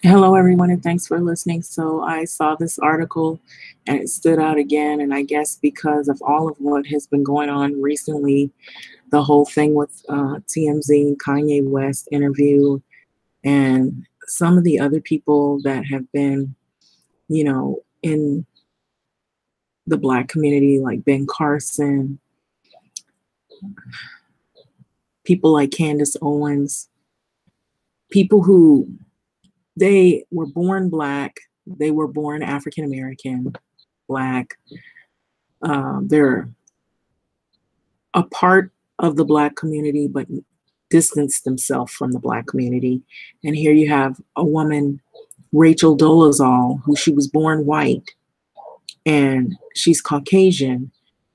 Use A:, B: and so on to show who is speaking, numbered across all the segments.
A: Hello, everyone, and thanks for listening. So, I saw this article and it stood out again. And I guess because of all of what has been going on recently, the whole thing with TMZ and Kanye West interview, and some of the other people that have been, in the Black community, like Ben Carson, people like Candace Owens, people who they were born Black, they were born African American, Black. They're a part of the Black community, but distance themselves from the Black community. And here you have a woman, Rachel Dolezal, who she was born white and she's Caucasian,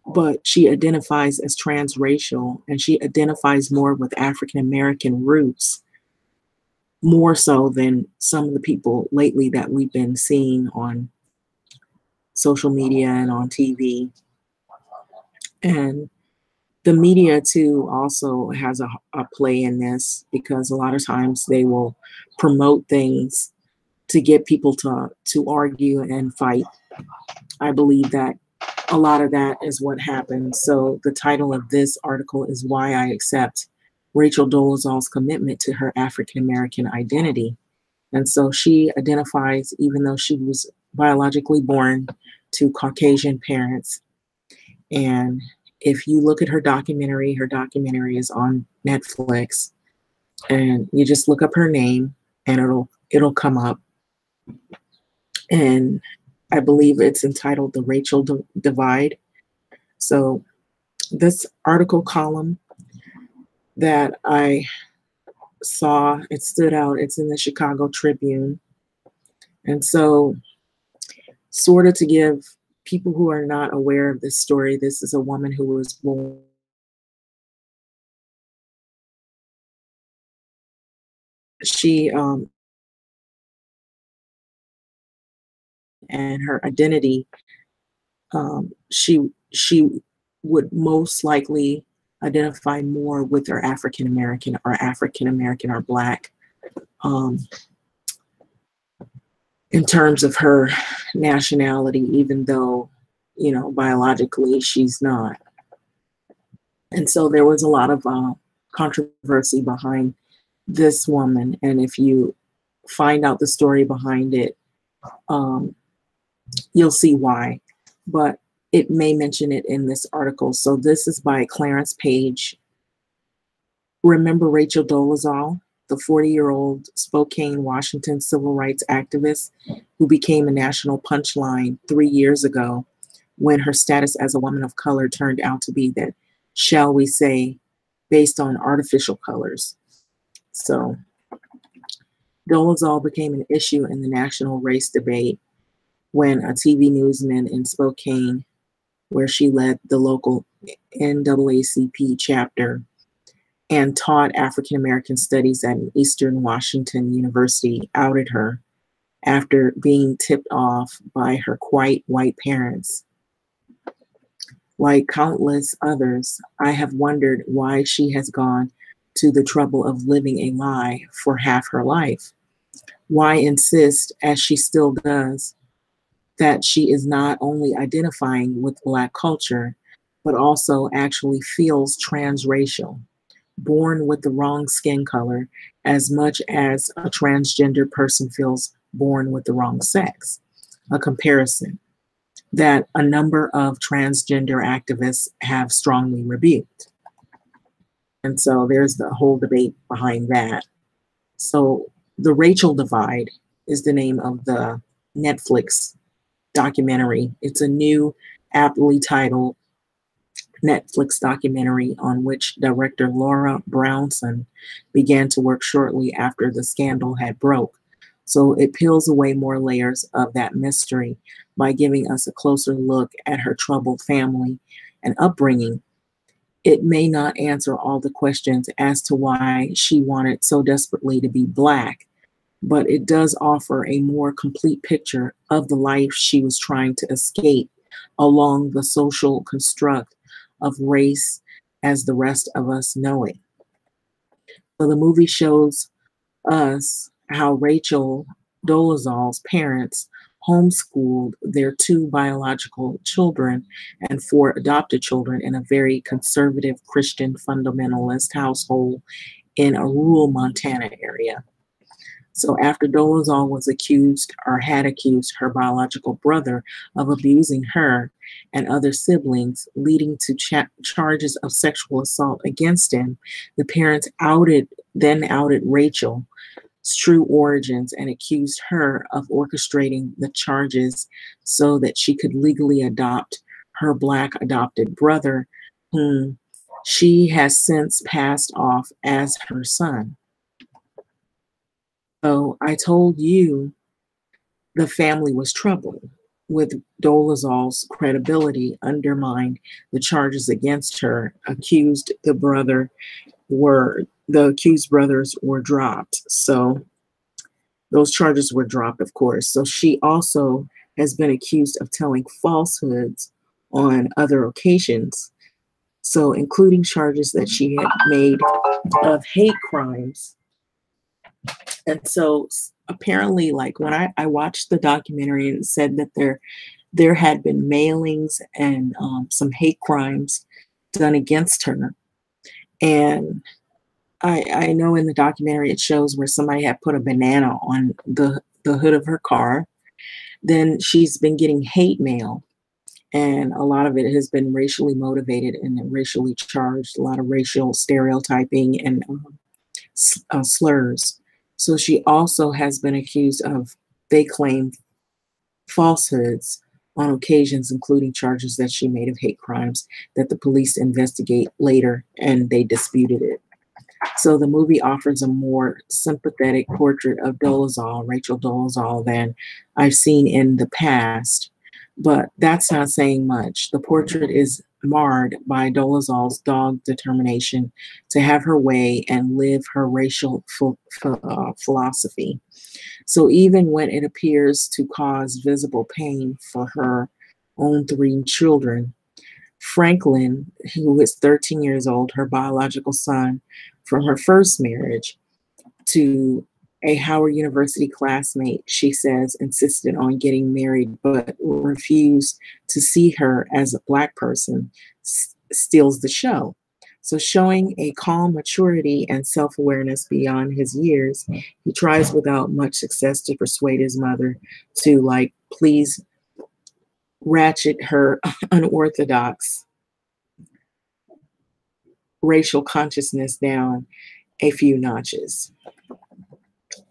A: but she identifies as transracial and she identifies more with African American roots, more so than some of the people lately that we've been seeing on social media and on TV. And the media too also has a play in this, because a lot of times they will promote things to get people to argue and fight. I believe that a lot of that is what happens. So the title of this article is Why I Accept Rachel Dolezal's Commitment to Her African American Identity. And so she identifies, even though she was biologically born to Caucasian parents, and if you look at her documentary is on Netflix, and you just look up her name and it'll come up. And I believe it's entitled The Rachel Divide. So this article column that I saw, it stood out. It's in the Chicago Tribune. And so, sort of to give people who are not aware of this story, this is a woman who was born. She and her identity, she would most likely identify more with her African American or Black, um, in terms of her nationality, even though, biologically she's not. And so there was a lot of controversy behind this woman. And if you find out the story behind it, um, you'll see why. But it may mention it in this article. So this is by Clarence Page. Remember Rachel Dolezal, the 40-year-old Spokane, Washington civil rights activist who became a national punchline 3 years ago when her status as a woman of color turned out to be that, shall we say, based on artificial colors. So Dolezal became an issue in the national race debate when a TV newsman in Spokane, where she led the local NAACP chapter and taught African American studies at an Eastern Washington University, outed her after being tipped off by her quite white parents. Like countless others, I have wondered why she has gone to the trouble of living a lie for half her life. Why insist, as she still does, that she is not only identifying with Black culture, but also actually feels transracial, born with the wrong skin color, as much as a transgender person feels born with the wrong sex. A comparison that a number of transgender activists have strongly rebuked. And so there's the whole debate behind that. So The Rachel Divide is the name of the Netflix documentary. It's a new, aptly titled Netflix documentary on which director Laura Brownson began to work shortly after the scandal had broke. So it peels away more layers of that mystery by giving us a closer look at her troubled family and upbringing. It may not answer all the questions as to why she wanted so desperately to be Black, but it does offer a more complete picture of the life she was trying to escape along the social construct of race as the rest of us know it. So the movie shows us how Rachel Dolezal's parents homeschooled their two biological children and four adopted children in a very conservative Christian fundamentalist household in a rural Montana area. So after Dolezal was accused or had accused her biological brother of abusing her and other siblings, leading to charges of sexual assault against him, the parents outed Rachel's true origins and accused her of orchestrating the charges so that she could legally adopt her Black adopted brother, whom she has since passed off as her son. So I told you the family was troubled with Dolezal's credibility undermined the charges against her. The accused brothers were dropped. So those charges were dropped, of course. So she also has been accused of telling falsehoods on other occasions. So including charges that she had made of hate crimes. And so apparently, like when I watched the documentary, it said that there had been mailings and some hate crimes done against her. And I know in the documentary it shows where somebody had put a banana on the hood of her car. Then she's been getting hate mail, and a lot of it has been racially motivated and racially charged, a lot of racial stereotyping and slurs. So she also has been accused of, they claim, falsehoods on occasions, including charges that she made of hate crimes that the police investigate later, and they disputed it. So the movie offers a more sympathetic portrait of Rachel Dolezal, than I've seen in the past. But that's not saying much. The portrait is marred by Dolezal's dogged determination to have her way and live her racial philosophy. So even when it appears to cause visible pain for her own three children, Franklin, who is 13 years old, her biological son from her first marriage, to a Howard University classmate, she says, insisted on getting married but refused to see her as a Black person, steals the show. So showing a calm maturity and self-awareness beyond his years, he tries without much success to persuade his mother to, like, please ratchet her unorthodox racial consciousness down a few notches.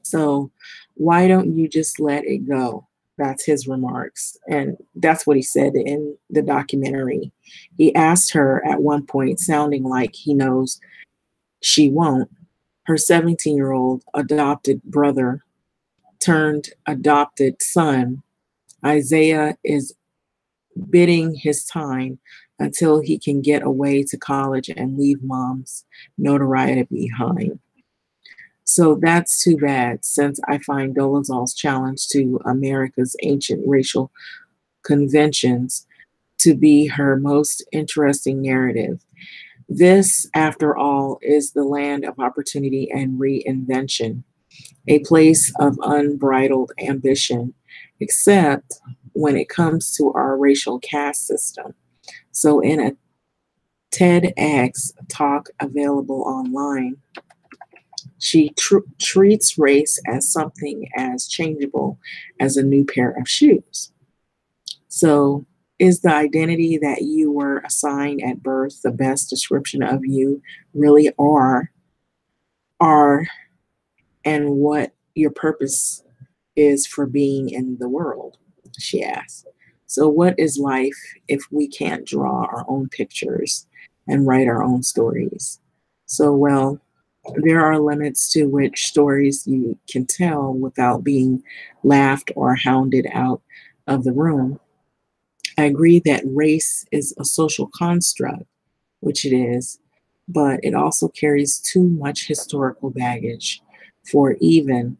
A: So why don't you just let it go? That's his remarks. And that's what he said in the documentary. He asked her at one point, sounding like he knows she won't, her 17-year-old adopted brother turned adopted son, Isaiah, is bidding his time until he can get away to college and leave mom's notoriety behind. So that's too bad, since I find Dolezal's challenge to America's ancient racial conventions to be her most interesting narrative. This, after all, is the land of opportunity and reinvention, a place of unbridled ambition, except when it comes to our racial caste system. So in a TEDx talk available online, she treats race as something as changeable as a new pair of shoes. So is the identity that you were assigned at birth the best description of you really are, and what your purpose is for being in the world, she asks. So what is life if we can't draw our own pictures and write our own stories? So, well, there are limits to which stories you can tell without being laughed or hounded out of the room. I agree that race is a social construct, which it is, but it also carries too much historical baggage for even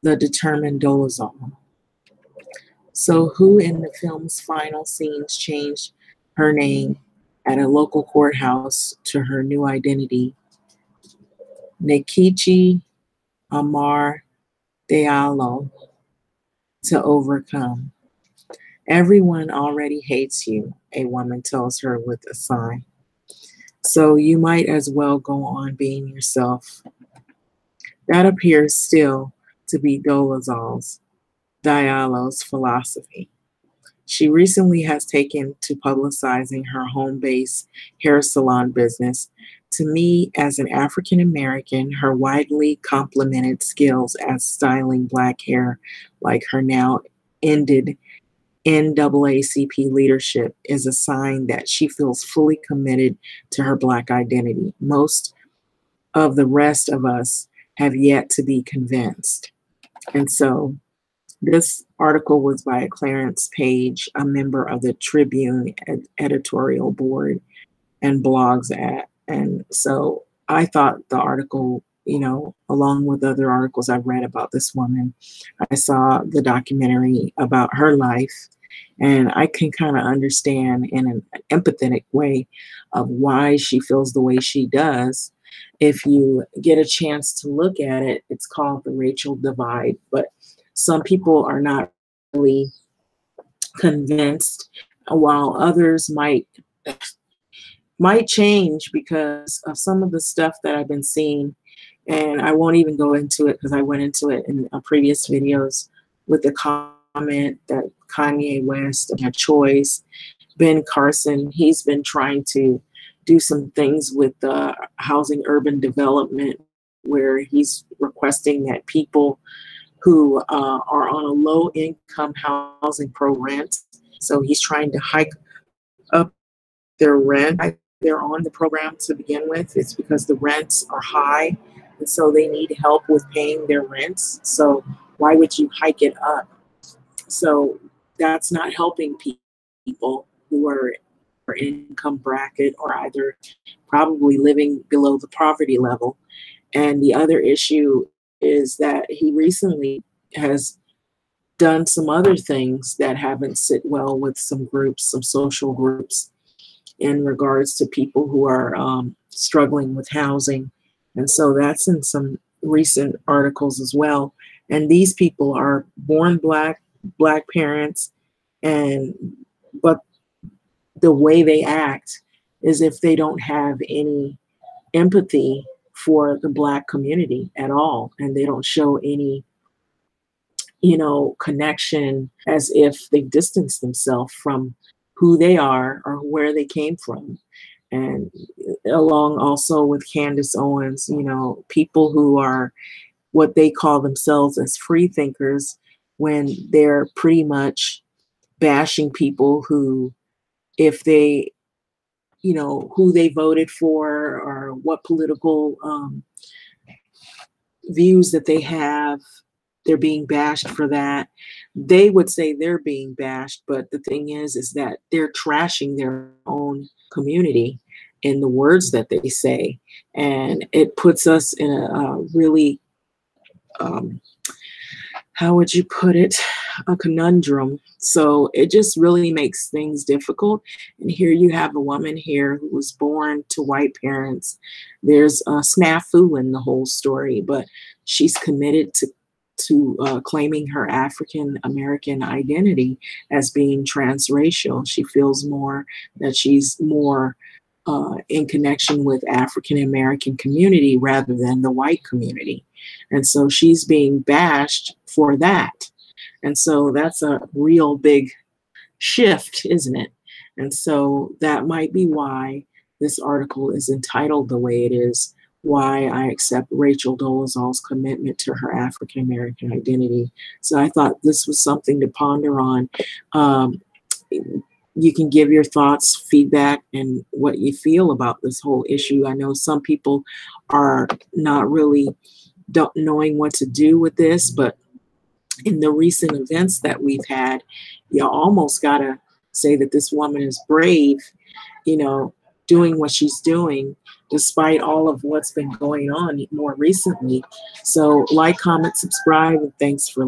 A: the determined Dolezal. So who in the film's final scenes changed her name at a local courthouse to her new identity, Nekichi Amar Diallo to overcome. Everyone already hates you, a woman tells her with a sigh. So you might as well go on being yourself. That appears still to be Dolezal's Diallo's philosophy. She recently has taken to publicizing her home-based hair salon business. To me, as an African American, her widely complimented skills at styling black hair, like her now ended NAACP leadership, is a sign that she feels fully committed to her black identity. Most of the rest of us have yet to be convinced. And so this article was by Clarence Page, a member of the Tribune editorial board and blogs at. And so I thought the article, along with other articles I've read about this woman, I saw the documentary about her life, and I can kind of understand in an empathetic way of why she feels the way she does. If you get a chance to look at it, it's called The Rachel Divide, but some people are not really convinced, while others might change because of some of the stuff that I've been seeing. And I won't even go into it because I went into it in previous videos with the comment that Kanye West, a choice, Ben Carson, he's been trying to do some things with housing urban development where he's requesting that people who are on a low income housing program, so he's trying to hike up their rent. They're on the program to begin with. It's because the rents are high, and so they need help with paying their rents. So why would you hike it up? So that's not helping people who are income bracket or either probably living below the poverty level. And the other issue is that he recently has done some other things that haven't sit well with some groups, some social groups, in regards to people who are struggling with housing. And so that's in some recent articles as well. And these people are born black parents, but the way they act is if they don't have any empathy for the black community at all, and they don't show any connection, as if they distance themselves from who they are or where they came from. And along also with Candace Owens, people who are what they call themselves as free thinkers, when they're pretty much bashing people who, if they, who they voted for or what political views that they have, they're being bashed for that. They would say they're being bashed, but the thing is that they're trashing their own community in the words that they say. And it puts us in a really, how would you put it, a conundrum. So it just really makes things difficult. And here you have a woman here who was born to white parents. There's a snafu in the whole story, but she's committed to claiming her African American identity as being transracial. She feels more that she's more in connection with African American community rather than the white community. And so she's being bashed for that. And so that's a real big shift, isn't it? And so that might be why this article is entitled the way it is, Why I Accept Rachel Dolezal's Commitment to Her African American Identity. So I thought this was something to ponder on. You can give your thoughts, feedback, and what you feel about this whole issue. I know some people are not really knowing what to do with this, but in the recent events that we've had, you almost got to say that this woman is brave, doing what she's doing despite all of what's been going on more recently. So like, comment, subscribe, and thanks for